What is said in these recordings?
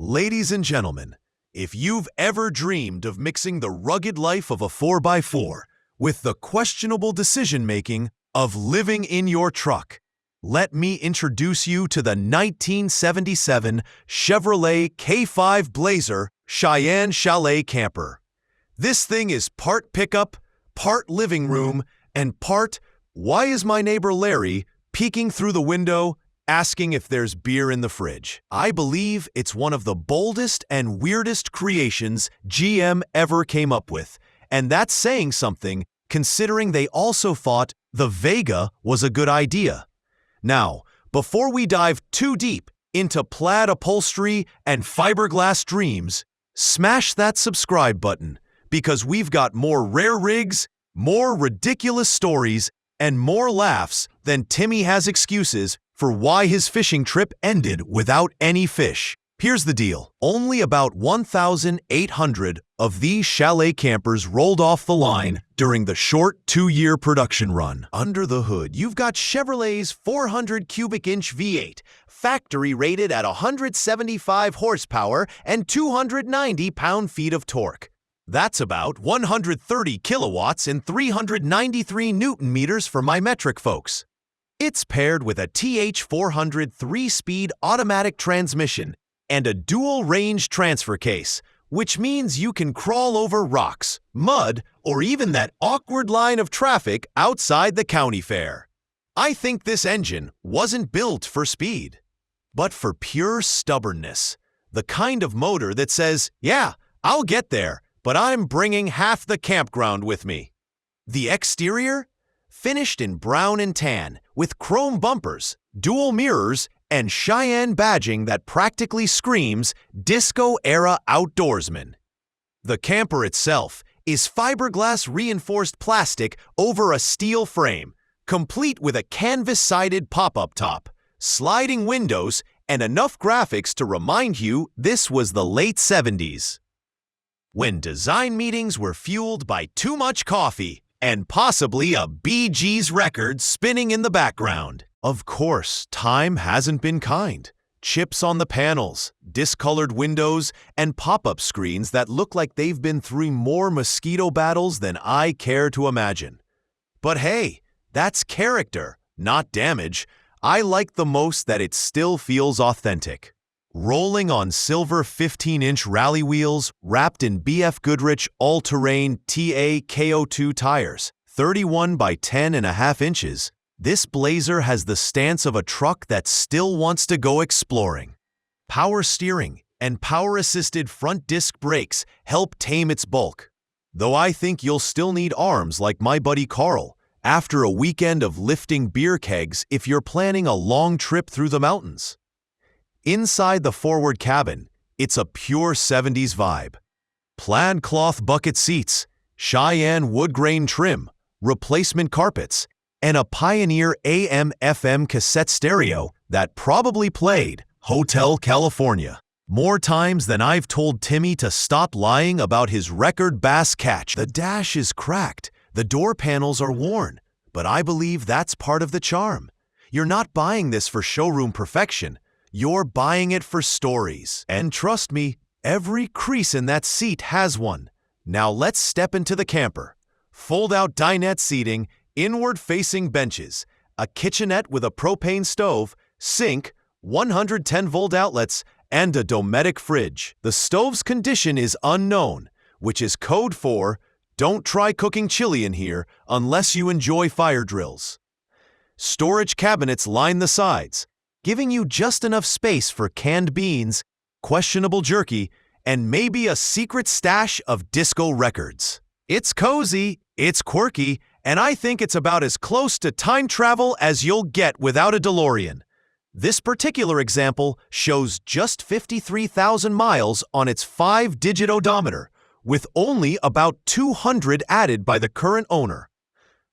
Ladies and gentlemen, if you've ever dreamed of mixing the rugged life of a 4x4 with the questionable decision-making of living in your truck, let me introduce you to the 1977 Chevrolet K5 Blazer Cheyenne Chalet camper. This thing is part pickup, part living room, and part, why is my neighbor Larry peeking through the window asking if there's beer in the fridge? I believe it's one of the boldest and weirdest creations GM ever came up with, and that's saying something considering they also thought the Vega was a good idea. Now, before we dive too deep into plaid upholstery and fiberglass dreams, smash that subscribe button because we've got more rare rigs, more ridiculous stories, and more laughs than Timmy has excuses for why his fishing trip ended without any fish. Here's the deal. Only about 1,800 of these chalet campers rolled off the line during the short 2-year production run. Under the hood, you've got Chevrolet's 400 cubic inch V8, factory rated at 175 horsepower and 290 pound-feet of torque. That's about 130 kilowatts and 393 newton meters for my metric folks. It's paired with a TH400 3-speed automatic transmission and a dual-range transfer case, which means you can crawl over rocks, mud, or even that awkward line of traffic outside the county fair. I think this engine wasn't built for speed, but for pure stubbornness. The kind of motor that says, yeah, I'll get there, but I'm bringing half the campground with me. The exterior? Finished in brown and tan, with chrome bumpers, dual mirrors, and Cheyenne badging that practically screams disco-era outdoorsman. The camper itself is fiberglass reinforced plastic over a steel frame, complete with a canvas-sided pop-up top, sliding windows, and enough graphics to remind you this was the late 70s, when design meetings were fueled by too much coffee and possibly a Bee Gees record spinning in the background. Of course, time hasn't been kind. Chips on the panels, discolored windows, and pop-up screens that look like they've been through more mosquito battles than I care to imagine. But hey, that's character, not damage. I like the most that it still feels authentic. Rolling on silver 15-inch rally wheels wrapped in BFGoodrich All-Terrain TAKO2 tires, 31 by 10.5 inches, this Blazer has the stance of a truck that still wants to go exploring. Power steering and power-assisted front disc brakes help tame its bulk, though I think you'll still need arms like my buddy Carl after a weekend of lifting beer kegs if you're planning a long trip through the mountains. Inside the forward cabin, it's a pure 70s vibe. Plaid cloth bucket seats, Cheyenne woodgrain trim, replacement carpets, and a Pioneer AM/FM cassette stereo that probably played Hotel California more times than I've told Timmy to stop lying about his record bass catch. The dash is cracked, the door panels are worn, but I believe that's part of the charm. You're not buying this for showroom perfection. You're buying it for stories. And trust me, every crease in that seat has one. Now let's step into the camper. Fold-out dinette seating, inward-facing benches, a kitchenette with a propane stove, sink, 110-volt outlets, and a Dometic fridge. The stove's condition is unknown, which is code for don't try cooking chili in here unless you enjoy fire drills. Storage cabinets line the sides, giving you just enough space for canned beans, questionable jerky, and maybe a secret stash of disco records. It's cozy, it's quirky, and I think it's about as close to time travel as you'll get without a DeLorean. This particular example shows just 53,000 miles on its 5-digit odometer, with only about 200 added by the current owner.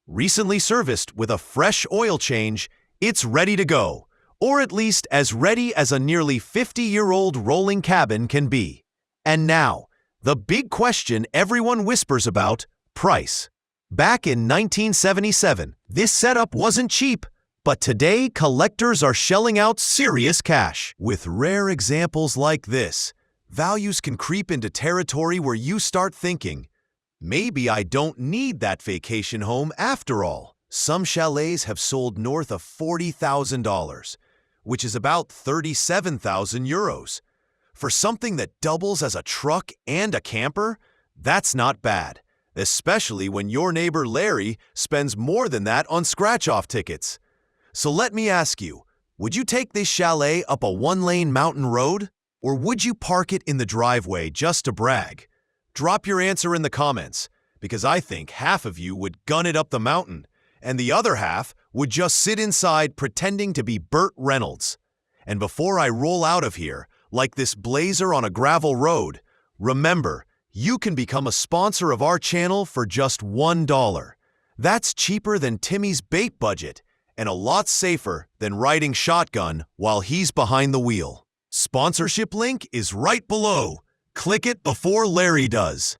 Recently serviced with a fresh oil change, it's ready to go, or at least as ready as a nearly 50-year-old rolling cabin can be. And now, the big question everyone whispers about, price. Back in 1977, this setup wasn't cheap, but today collectors are shelling out serious cash. With rare examples like this, values can creep into territory where you start thinking, maybe I don't need that vacation home after all. Some chalets have sold north of $40,000, which is about 37,000 euros. For something that doubles as a truck and a camper, that's not bad, especially when your neighbor Larry spends more than that on scratch-off tickets. So let me ask you, would you take this chalet up a one-lane mountain road? Or would you park it in the driveway just to brag? Drop your answer in the comments, because I think half of you would gun it up the mountain, and the other half would just sit inside pretending to be Burt Reynolds. And before I roll out of here, like this blazer on a gravel road, remember, you can become a sponsor of our channel for just $1. That's cheaper than Timmy's bait budget, and a lot safer than riding shotgun while he's behind the wheel. Sponsorship link is right below. Click it before Larry does.